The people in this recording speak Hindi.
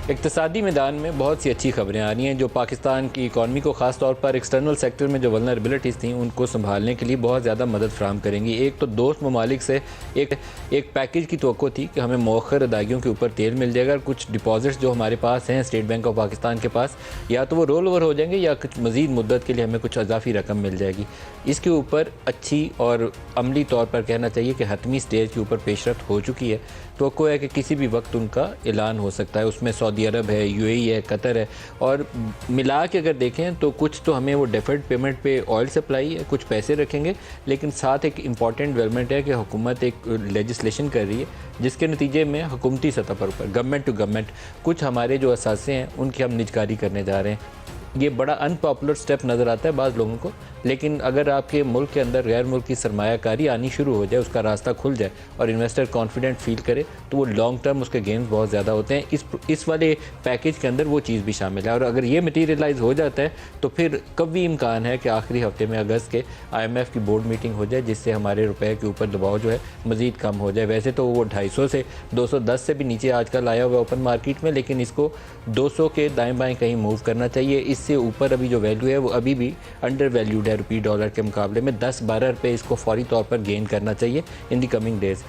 इक़्तिसादी मैदान में बहुत सी अच्छी खबरें आ रही हैं जो पाकिस्तान की इकॉनमी को ख़ास तौर पर एक्सटर्नल सेक्टर में जो वल्नरेबिलिटीज़ थी उनको संभालने के लिए बहुत ज़्यादा मदद फ़राहम करेंगी। एक तो दोस्त ममालिक से एक पैकेज की तवक्को थी कि हमें मौखर अदायगियों के ऊपर तेल मिल जाएगा। कुछ डिपॉजिट्स जो हमारे पास हैं स्टेट बैंक ऑफ पाकिस्तान के पास, या तो वो रोल ओवर हो जाएंगे या कुछ मज़ीद मुद्दत के लिए हमें कुछ अजाफी रकम मिल जाएगी। इसके ऊपर अच्छी और अमली तौर पर कहना चाहिए कि हतमी स्टेज के ऊपर पेशरफ्त हो चुकी है। तो है कि किसी भी वक्त उनका ऐलान हो सकता है। उसमें सऊदी अरब है, यूएई है, कतर है, और मिला के अगर देखें तो कुछ तो हमें वो डेफर्ड पेमेंट पे ऑयल सप्लाई है, कुछ पैसे रखेंगे, लेकिन साथ एक इम्पॉर्टेंट डेवलपमेंट है कि हुकूमत एक लेजिस्लेशन कर रही है जिसके नतीजे में हुकूमती सतह पर गवर्नमेंट टू गवर्नमेंट कुछ हमारे जो असासे हैं उनकी हम निजकारी करने जा रहे हैं। ये बड़ा अनपॉपुलर स्टेप नज़र आता है बाज़ लोगों को, लेकिन अगर आपके मुल्क के अंदर गैर मुल्की सरमायाकारी आनी शुरू हो जाए, उसका रास्ता खुल जाए और इन्वेस्टर कॉन्फिडेंट फील करे तो वो लॉन्ग टर्म उसके गेंस बहुत ज़्यादा होते हैं। इस वाले पैकेज के अंदर वो चीज़ भी शामिल है। और अगर ये मटीरियलाइज हो जाता है तो फिर कभी इम्कान है कि आखिरी हफ्ते में अगस्त के IMF की बोर्ड मीटिंग हो जाए जिससे हमारे रुपए के ऊपर दबाव जो है मज़ीद कम हो जाए। वैसे तो वो 250 से 210 से भी नीचे आजकल आया हुआ ओपन मार्केट में, लेकिन इसको 200 के दाएँ बाएँ कहीं मूव करना चाहिए। इससे ऊपर अभी जो वैल्यू है वो अभी भी अंडर वैल्यूड है रुपये डॉलर के मुकाबले में। 10-12 रुपये इसको फौरी तौर पर गेन करना चाहिए इन दी कमिंग डेज़।